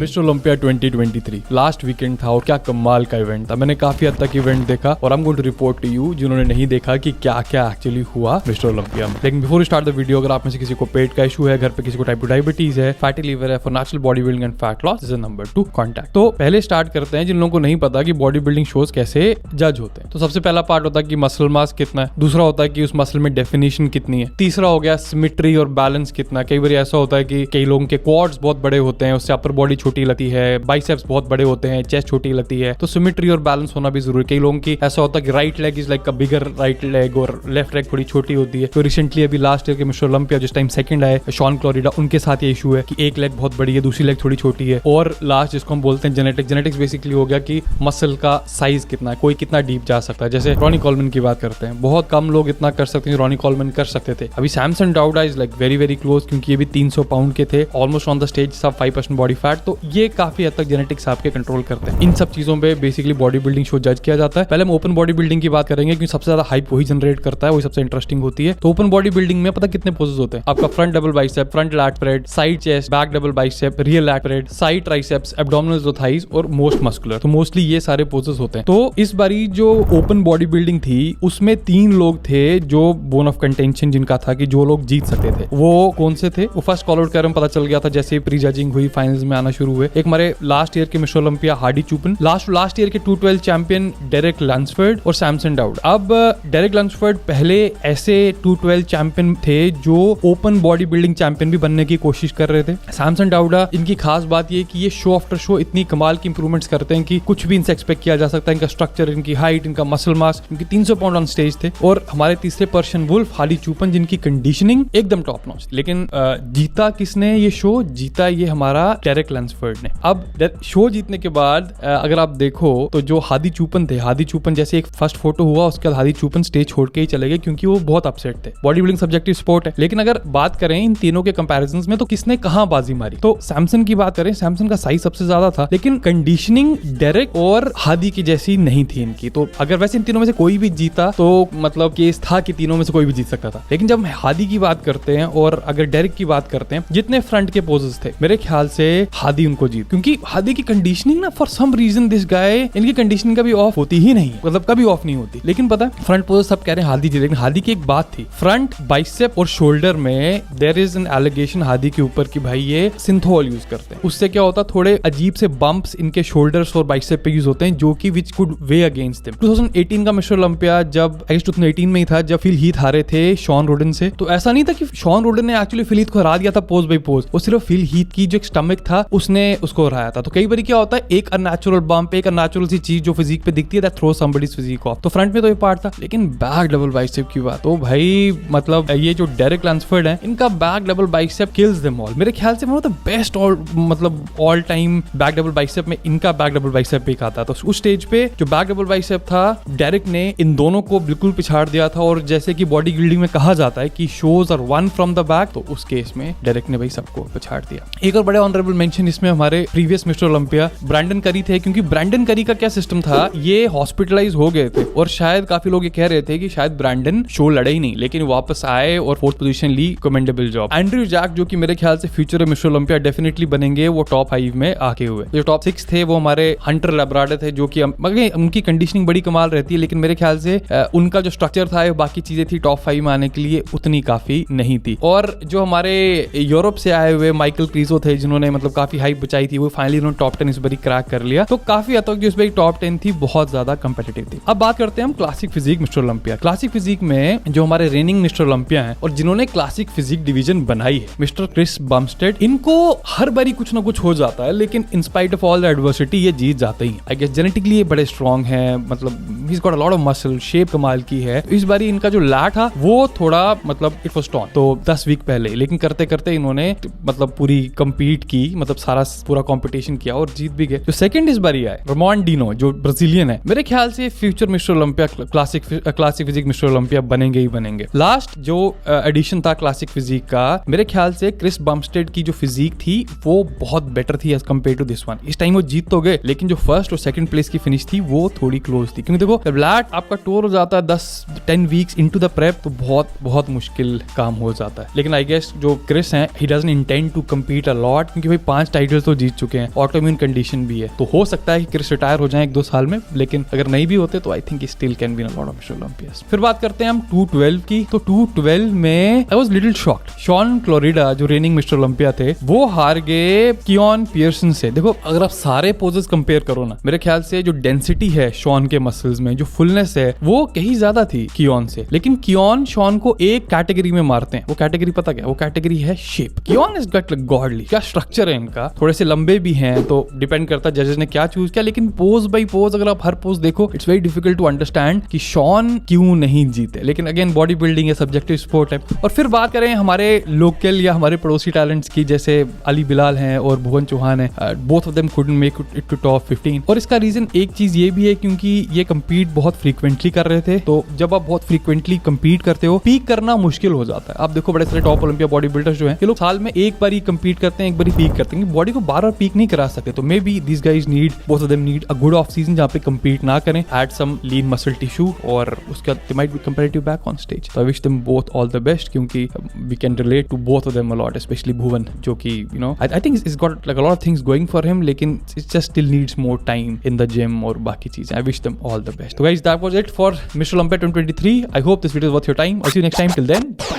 Mister Olympia 2023 last weekend था और क्या कमाल का इवेंट था। मैंने काफी हद तक इवेंट देखा और I am going to report to you जिन्होंने नहीं देखा कि क्या क्या एक्चुअली हुआ मिस्टर ओलंपिया में। लेकिन बिफोर स्टार्ट द वीडियो, अगर आप में से किसी को पेट का इशू है, घर पे किसी को टाइप 2 डायबिटीज है, फैटी लिवर है, for natural body building and fat loss is number 2 contact. तो पहले स्टार्ट करते हैं जिन लोगों को नहीं पता कि बॉडी बिल्डिंग शोज कैसे जज होते हैं। तो सबसे पहला पार्ट होता है कि मसल मास कितना है, दूसरा होता है कि उस मसल में डेफिनेशन कितनी है, तीसरा हो गया सिमेट्री और बैलेंस कितना। कई बार ऐसा होता है कि कई लोगों के क्वाड्स बहुत बड़े होते हैं, उससे अपर बॉडी छोटी लगती है, बाइसेप्स बहुत बड़े होते हैं, चेस्ट छोटी लगती है, तो सिमेट्री और बैलेंस होना भी जरूरी है। कई लोगों की ऐसा होता है कि right leg is like a bigger right leg और लेफ्ट लेग थोड़ी छोटी होती है। तो रिसेंटली अभी लास्ट ईयर के मिस्टर ओलंपिया जिस टाइम सेकंड आए शॉन क्लोरिडा, उनके साथ ये इशू है कि एक लेग बहुत बड़ी है, दूसरी लेग थोड़ी छोटी है। और लास्ट जिसको हम बोलते हैं जेनेटिक्स बेसिकली हो गया कि मसल का साइज कितना है, कोई कितना डीप जा सकता है। जैसे रॉनी कॉलमन की बात करते हैं, बहुत कम लोग इतना कर सकते हैं रॉनी कॉलमन कर सकते थे। अभी Samson Dauda is like very very close, क्योंकि ये भी 300 पाउंड के थे, ऑलमोस्ट ऑन द स्टेज, सब 5% बॉडी फैट। तो ये काफी हद तक जेनेटिक्स आपके कंट्रोल करते हैं। इन सब चीजों पे बेसिकली बॉडी बिल्डिंग शो जज किया जाता है। पहले हम ओपन बॉडी बिल्डिंग की बात करेंगे क्योंकि सबसे ज्यादा हाइप वही जनरेट करता है, वही सबसे इंटरेस्टिंग होती है। तो ओपन बॉडी बिल्डिंग में पता कितने पोजेस होते हैं आपका? Front double biceps, front lat spread, side chest, back double biceps, rear lat spread, side triceps, abdominals और थाइज और मोस्ट मस्कुलर। तो मोस्टली ये सारे पोजेस होते हैं। तो इस बारी जो ओपन बॉडी बिल्डिंग थी उसमें 3 लोग थे जो बोन ऑफ कंटेंशन जिनका था कि जो लोग जीत सकते थे। वो कौन से थे? वो फर्स्ट कॉल आउट कर पता चल गया था जैसे ही प्री जजिंग हुई, फाइनल्स में आना शुरू हुए। एक हमारे लास्ट ईयर के Mister Olympia Hadi Choopan, last year के 212 चैंपियन डेरेक लैंसफोर्ड और सैमसन डाउड। अब डेरेक लैंसफोर्ड पहले ऐसे 212 चैंपियन थे जो ओपन बॉडी बिल्डिंग चैंपियन भी बनने की कोशिश कर रहे थे। सैमसन डाउडा, इनकी खास बात ये कि ये शो आफ्टर शो इतनी कमाल की इंप्रूवमेंट्स करते हैं कि कुछ भी इनसे एक्सपेक्ट किया जा सकता है। इनका स्ट्रक्चर, इनकी हाइट, इनका मसल मास, इनकी 300 पाउंड ऑन स्टेज थे। और हमारे तीसरे पर्शियन वुल्फ हार्डी चूपन, जिनकी कंडीशनिंग एकदम टॉप नॉच। लेकिन जीता किसने ये शो? जीता ये हमारा डेरेक लैंसफोर्ड ने। अब शो जीतने के बाद अगर आप देखो तो जो हार्डी चूपन थे, हार्डी चूपन जैसे एक फर्स्ट फोटो हुआ उसके बाद हार्डी चूपन स्टेज छोड़ के ही चले गए क्योंकि वो बहुत अपसेट थे। बॉडी बिल्डिंग सब्जेक्टिव स्पोर्ट है, लेकिन अगर बात करें इन तीनों के कंपैरिजंस में तो किसने कहां बाजी मारी? तो सैमसन की बात करें, सैमसन का साइज सबसे ज्यादा था, लेकिन कंडीशनिंग डेरेक और हार्डी की जैसी नहीं थी इनकी। तो अगर वैसे इन तीनों में से कोई भी जीता तो मतलब केस था कि तीनों में से कोई भी जीत सकता था। लेकिन जब हार्डी की बात करते हैं और अगर डेरेक की बात करते हैं, जितने फ्रंट के पोजेस थे मेरे ख्याल से हार्डी उनको जीत, क्योंकि हार्डी की कंडीशनिंग ना for some reason this guy, इनकी कंडीशनिंग कभी ऑफ होती ही नहीं, मतलब कभी ऑफ नहीं होती। लेकिन पता है फ्रंट पोजेस सब कह रहे हैं हार्डी जीत, लेकिन हार्डी की एक बात थी, फ्रंट बाइसेप और शोल्डर में there is an allegation Hardy के ऊपर कि भाई ये सिंथोल यूज करते हैं। उससे क्या होता, थोड़े अजीब से बम्प्स इनके शोल्डर्स और बाइसेप पे यूज होते हैं जो कि which could way against them. 2018 का मिस्टर ओलंपिया जब 2018 में ही था जब फिल हीथ हारे थे शॉन रोडन से। तो ऐसा नहीं था कि शॉन रोडन ने एक्चुअली फिल हीथ को हरा दिया था पोज बाय पोज, वो सिर्फ फिल हीथ की जो स्टमक था उसने उसको हराया था। तो कई बार क्या होता है, एक अननेचुरल बम्प, एक अननेचुरल सी चीज जो फिजिक पे दिखती है that throw somebody's physique off. तो फ्रंट में तो ये पार्ट था, लेकिन बैक डबल बाइसेप की बात, तो भाई मतलब ये जो डेरेक लैंसफोर्ड है, इनका back double bicep kills them all. मेरे ख्याल से वन ऑफ द बेस्ट मतलब all time back double bicep में इनका बैक डबल बाइसेप भी आता। तो उस स्टेज पे जो बैक डबल बाइसेप था, डेरेक ने इन दोनों को बिल्कुल पिछाड़ दिया था। और जैसे कि बॉडी बिल्डिंग में कहा जाता है कि shows are won from the back, तो उस केस में डेरेक ने भाई सबको पिछाड़ दिया। एक और बड़े ऑनरेबल मेंशन इसमें हमारे प्रीवियस मिस्टर ओलंपिया ब्रैंडन करी थे, क्योंकि ब्रैंडन करी का क्या सिस्टम था, ये हॉस्पिटलाइज हो गए थे और शायद काफी लोग ये कह रहे थे कि शायद ब्रैंडन शो लड़े ही नहीं, लेकिन वापस आए और 4th पोजीशन ली, कमेंडेबल जॉब। एंड्रयू जैक जो कि मेरे ख्याल से फ्यूचर मिस्टर ओलंपिया डेफिनेटली बनेंगे, वो टॉप 5 में आके हुए। जो टॉप 6 थे वो हमारे हंटर लैब्राडोर थे, जो कि उनकी कंडीशनिंग बड़ी कमाल रहती है, लेकिन मेरे ख्याल से उनका जो स्ट्रक्चर था, बाकी चीजें थी टॉप 5 में आने के लिए उतनी काफी नहीं थी। और जो हमारे यूरोप से आए हुए माइकल क्रीजो थे, जिन्होंने मतलब काफी हाइप बचाई थी, वो फाइनली उन्होंने टॉप 10 इस बारी क्रैक कर लिया। तो काफी हद तक जो इस बारी टॉप 10 थी बहुत ज्यादा कंपेटिटिव थी। अब बात करते हैं हम classic physique mister Olympia. Classic physique में जो हमारे रेनिंग मिस्टर ओलंपिया हैं और जिन्होंने क्लासिक फिजिक डिवीजन बनाई है, मिस्टर क्रिस बम्स्टेड, इनको हर बारी कुछ ना कुछ हो जाता है, लेकिन in spite of all the adversity ये जीत जाते ही। आई गेस जेनेटिकली ये बड़े स्ट्रॉन्ग हैं, मतलब he is got a lot of muscle, shape कमाल की है। इस बारी इनका जो लैट था वो थोड़ा मतलब इट वाज स्ट्रॉन्ग, तो 10 वीक पहले, लेकिन करते करते इन्होंने मतलब पूरी कंपीट की, मतलब सारा पूरा कंपटीशन किया और जीत भी गए। जो सेकंड इस बारी आए रमोन डिनो, जो ब्राजीलियन है, मेरे ख्याल से future mister Olympia, classic physique mister Olympia बनेंगे ही बनेंगे। लास्ट जो एडिशन था क्लासिक फिजिक का, मेरे ख्याल से क्रिस बम्स्टेड की जो फिजिक थी वो बहुत बेटर थी as compared to this one. इस टाइम वो जीत तो गए, लेकिन जो फर्स्ट और सेकंड प्लेस की फिनिश थी वो थोड़ी क्लोज थी, क्योंकि देखो जब लैट आपका टूर हो जाता है 10-10 वीक्स इनटू द प्रेप, तो बहुत मुश्किल काम हो जाता है। लेकिन आई गेस जो क्रिस हैं, he doesn't intend to compete a lot, क्योंकि भाई 5 टाइटल्स मेजर तो जीत चुके हैं, ऑटोइम्यून कंडीशन भी है, तो हो सकता है कि क्रिस रिटायर हो जाए 1-2 साल में, लेकिन अगर नहीं भी होते तो I think still can be a lot of Mister Olympias. फिर बात करते हैं हम 212 की। तो 212 में I was little shocked. Shaun Clarida जो रेनिंग मिस्टर ओलंपिया थे वो हार गए कियोन पियर्सन से। देखो अगर आप सारे पोजेस कंपेयर करो ना, मेरे ख्याल से जो डेंसिटी है शॉन के मसल्स में, जो फुलनेस है वो कहीं ज्यादा थी कियोन से, लेकिन कियोन शॉन को एक कैटेगरी में मारते हैं। वो कैटेगरी पता क्या? वो कैटेगरी है shape. कियोन is got like godly, क्या स्ट्रक्चर है इनका, थोड़े से लंबे भी हैं, तो डिपेंड करता है जजेस ने क्या चूज किया, लेकिन पोज बाय पोज अगर आप हर पोज देखो it's very difficult to understand कि शॉन क्यों नहीं जीते, लेकिन अगेन बॉडी बिल्डिंग है, सब्जेक्टिव स्पोर्ट है। और फिर बात करें हमारे लोकल या हमारे पड़ोसी टैलेंट्स की, जैसे अली बिलाल हैं और भुवन चौहान है, both of them couldn't make it to top 15। और इसका रीजन एक चीज ये भी है क्योंकि ये कंपीट बहुत फ्रीक्वेंटली कर रहे थे, तो जब आप बहुत फ्रीक्वेंटली कंपीट करते हो पीक करना मुश्किल हो जाता है। आप देखो बड़े सारे टॉप ओलंपिया बॉडी बिल्डर्स जो हैं, ये लोग साल में एक बार ही कंपीट करते हैं, एक बार ही पीक करते हैं, बॉडी को बार-बार पीक नहीं करा सकते। तो maybe this guys need, both of them need a good off season जहां पे कंपीट ना करें, add some lean muscle tissue, और उसके बाद they might be comparative back on stage. तो I wish them both all the best, क्योंकि we can relate to both of them a lot, specially Bhuvan, जो कि you know I think is got like a lot of things going for him, लेकिन it just still needs more time in the gym और बाकी चीजें। I wish them all the best. तो guys that was it for Mister Olympia 2023। I hope this video was worth your time. I'll see you next time. Till then, bye.